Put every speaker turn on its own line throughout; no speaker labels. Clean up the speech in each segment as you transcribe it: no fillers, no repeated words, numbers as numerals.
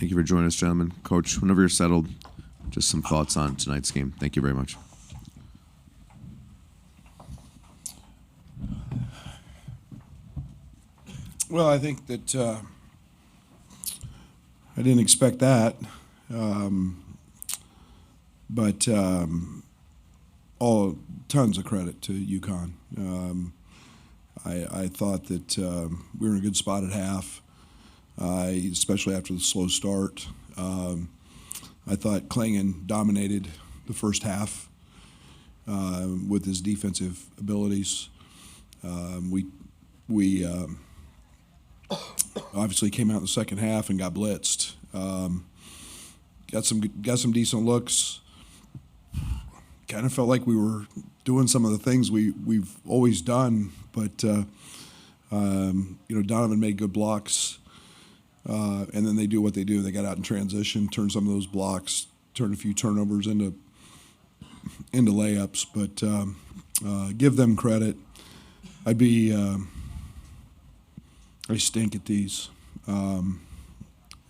Thank you for joining us, gentlemen. Coach, whenever you're settled, just some thoughts on tonight's game. Thank you very much.
Well, I think that I didn't expect that, but all tons of credit to UConn. I thought that we were in a good spot at half, especially after the slow start. I thought Klingon dominated the first half with his defensive abilities. We obviously came out in the second half and got blitzed. Got some decent looks. Kind of felt like we were doing some of the things we've always done, but Donovan made good blocks, and then they do what they do. They got out in transition, turned some of those blocks, turned a few turnovers into layups. But give them credit. I stink at these, and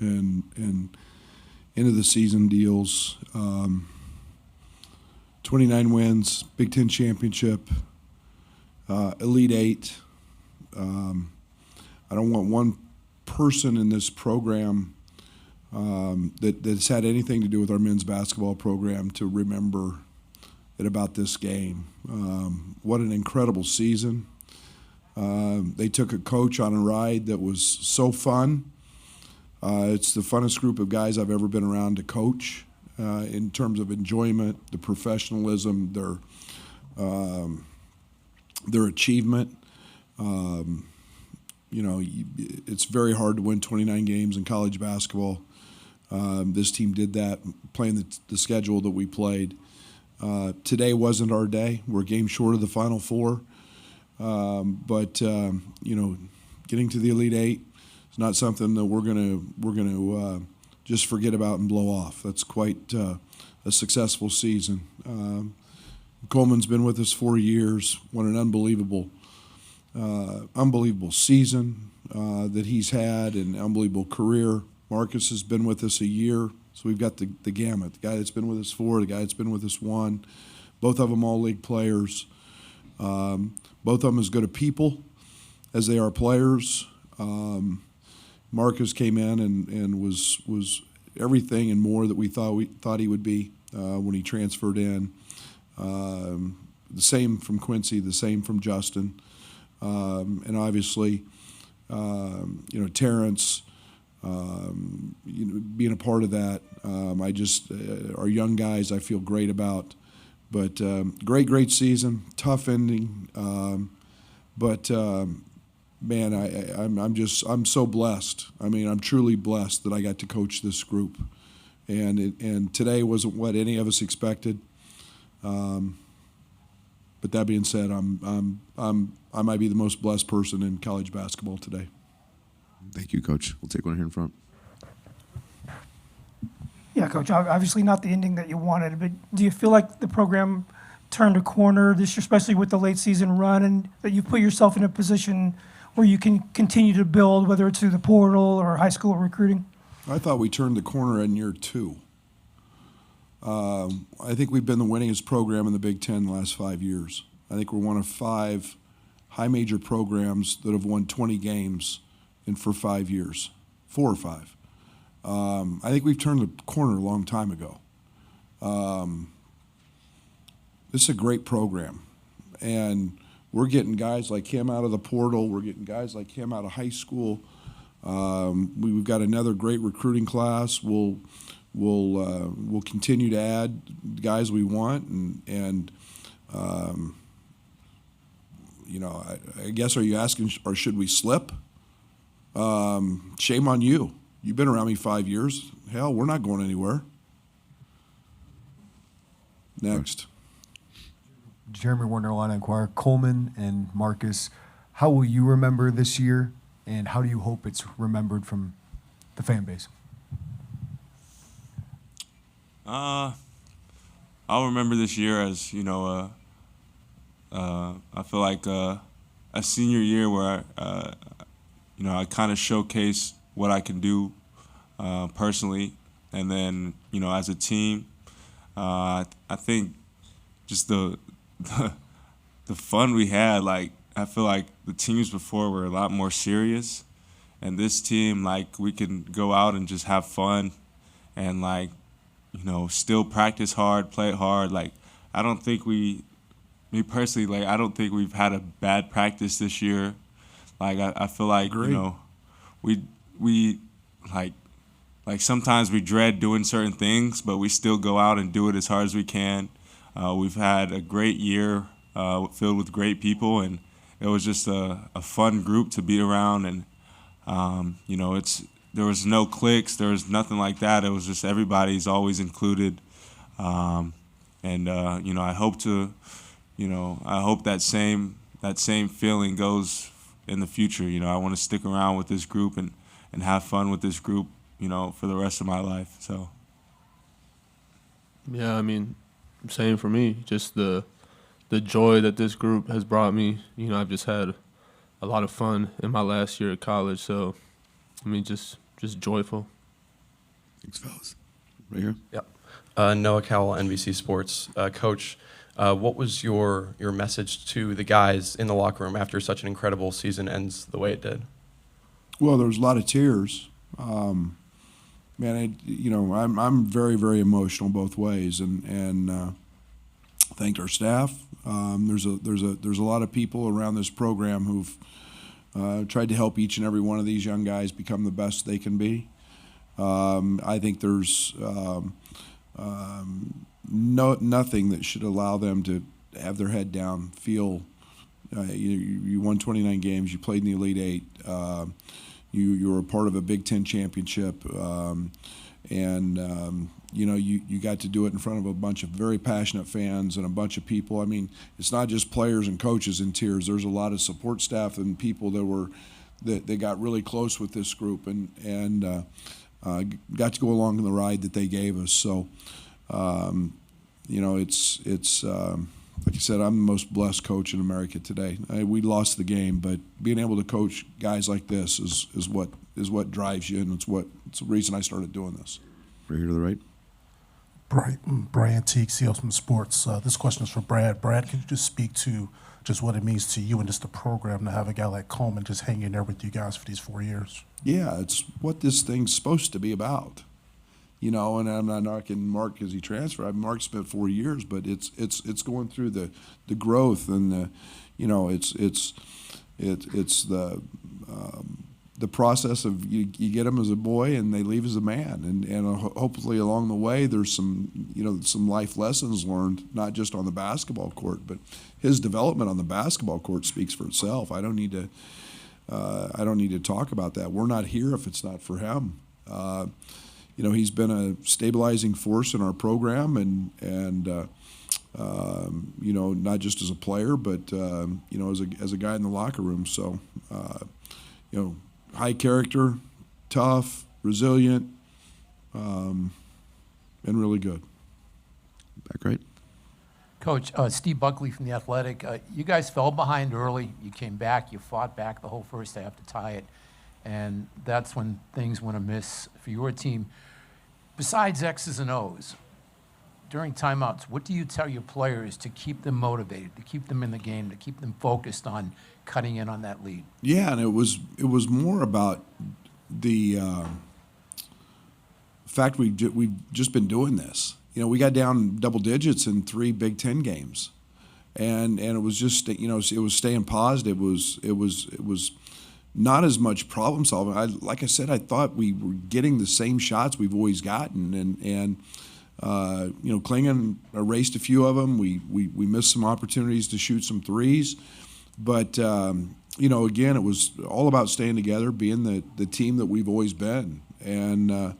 end of the season deals. 29 wins, Big Ten championship, Elite Eight. I don't want one person in this program that's had anything to do with our men's basketball program to remember it about this game. What an incredible season. They took a coach on a ride that was so fun. It's the funnest group of guys I've ever been around to coach in terms of enjoyment, the professionalism, their achievement. It's very hard to win 29 games in college basketball. This team did that, playing the schedule that we played. Today wasn't our day. We're a game short of the Final Four. But getting to the Elite Eight is not something that we're gonna just forget about and blow off. That's quite a successful season. Coleman's been with us 4 years. What an unbelievable season that he's had, and unbelievable career. Marcus has been with us a year, so we've got the gamut. The guy that's been with us 4, the guy that's been with us 1. Both of them all-league players. Both of them as good a people as they are players. Marcus came in and was everything and more that we thought he would be when he transferred in. The same from Quincy, the same from Justin, and obviously, Terrence. Being a part of that, our young guys I feel great about. But great season, tough ending. Man, I'm so blessed. I mean, I'm truly blessed that I got to coach this group, and today wasn't what any of us expected. But that being said, I might be the most blessed person in college basketball today.
Thank you, Coach. We'll take one here in front.
Yeah, Coach, obviously not the ending that you wanted, but do you feel like the program turned a corner this year, especially with the late season run, and that you've put yourself in a position where you can continue to build, whether it's through the portal or high school recruiting?
I thought we turned the corner in year 2. I think we've been the winningest program in the Big Ten the last 5 years. I think we're one of 5 high major programs that have won 20 games for 5 years, 4 or 5. I think we've turned the corner a long time ago. This is a great program, and we're getting guys like him out of the portal. We're getting guys like him out of high school. We've got another great recruiting class. We'll continue to add guys we want, and I guess, are you asking, or should we slip? Shame on you. You've been around me 5 years. Hell, we're not going anywhere. Next.
Jeremy Warner, Illini Inquirer. Coleman and Marcus, how will you remember this year, and how do you hope it's remembered from the fan base?
I'll remember this year as, I feel like a senior year where, I kind of showcase what I can do personally, and then as a team. I think just the fun we had. Like I feel like the teams before were a lot more serious, and this team, like, we can go out and just have fun, and like still practice hard, play hard. Like I don't think me personally, like I don't think we've had a bad practice this year. Like I feel like we like sometimes we dread doing certain things, but we still go out and do it as hard as we can. We've had a great year filled with great people, and it was just a fun group to be around. And there was no cliques, there was nothing like that. It was just everybody's always included, I hope I hope that same feeling goes in the future. I want to stick around with this group and have fun with this group, for the rest of my life. So.
Yeah, I mean, same for me. Just the joy that this group has brought me. I've just had a lot of fun in my last year at college. So, I mean, just joyful.
Thanks, fellas. Right here.
Yep. Noah Cowell, NBC Sports. Coach, what was your message to the guys in the locker room after such an incredible season ends the way it did?
Well, there was a lot of tears. Man, I'm very, very emotional both ways, and thanked our staff. There's a lot of people around this program who've tried to help each and every one of these young guys become the best they can be. I think there's nothing that should allow them to have their head down, feel you won 29 games, you played in the Elite Eight, you were a part of a Big Ten championship, you got to do it in front of a bunch of very passionate fans and a bunch of people. I mean, it's not just players and coaches in tears. There's a lot of support staff and people that got really close with this group and got to go along the ride that they gave us. So, it's like I said, I'm the most blessed coach in America today. We lost the game, but being able to coach guys like this is what drives you, and it's the reason I started doing this.
Right here to the right.
Brian Teague, Sealsman Sports. This question is for Brad. Brad, could you just speak to just what it means to you and just the program to have a guy like Coleman just hanging there with you guys for these 4 years?
Yeah, it's what this thing's supposed to be about. And I'm not knocking Mark because he transferred. Mark spent 4 years, but it's going through the growth and it's the process of you get them as a boy and they leave as a man, and hopefully along the way there's some life lessons learned, not just on the basketball court, but his development on the basketball court speaks for itself. I don't need to talk about that. We're not here if it's not for him. He's been a stabilizing force in our program, and not just as a player, but as a guy in the locker room. So, high character, tough, resilient, and really good.
Back right.
Coach, Steve Buckley from The Athletic. You guys fell behind early. You came back. You fought back the whole first half to tie it. And that's when things went amiss for your team. Besides X's and O's, during timeouts, what do you tell your players to keep them motivated, to keep them in the game, to keep them focused on cutting in on that lead?
Yeah, and it was more about the fact we've just been doing this. We got down double digits in 3 Big Ten games, and it was just it was staying positive. It was not as much problem solving. Like I said, I thought we were getting the same shots we've always gotten, and Klingon erased a few of them. We missed some opportunities to shoot some threes, but again, it was all about staying together, being the team that we've always been, and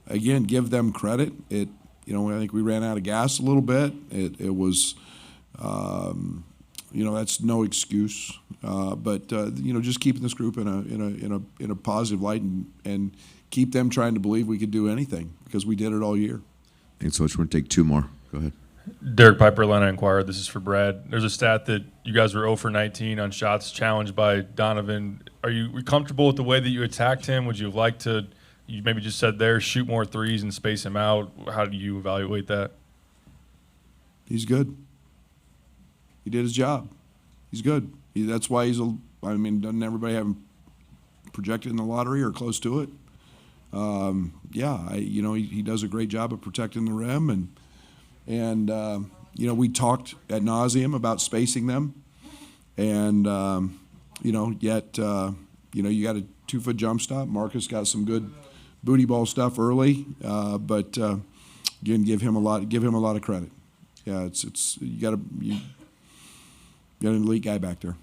again, give them credit. I think we ran out of gas a little bit. It was. That's no excuse, but just keeping this group in a positive light and keep them trying to believe we could do anything, because we did it all year.
Thanks so much. We're going to take 2 more. Go ahead.
Derek Piper, Atlanta Inquirer. This is for Brad. There's a stat that you guys were 0 for 19 on shots challenged by Donovan. Are you comfortable with the way that you attacked him? Would you have liked to You maybe just said there, shoot more threes and space him out. How do you evaluate that?
He's good. He did his job. He's good. That's why doesn't everybody have him projected in the lottery or close to it? He does a great job of protecting the rim, and we talked ad nauseum about spacing them, and you got a 2-foot jump stop. Marcus got some good booty ball stuff early, but again, give him a lot of credit. Yeah, you got an elite guy back there.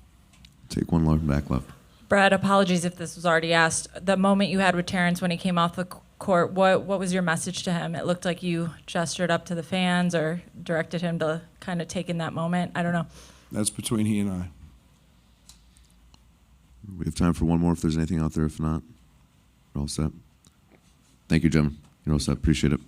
Take one look back left.
Brad, apologies if this was already asked. The moment you had with Terrence when he came off the court, what was your message to him? It looked like you gestured up to the fans or directed him to kind of take in that moment. I don't know.
That's between he and I.
We have time for one more if there's anything out there. If not, we're all set. Thank you, Jim. You're all set. Appreciate it.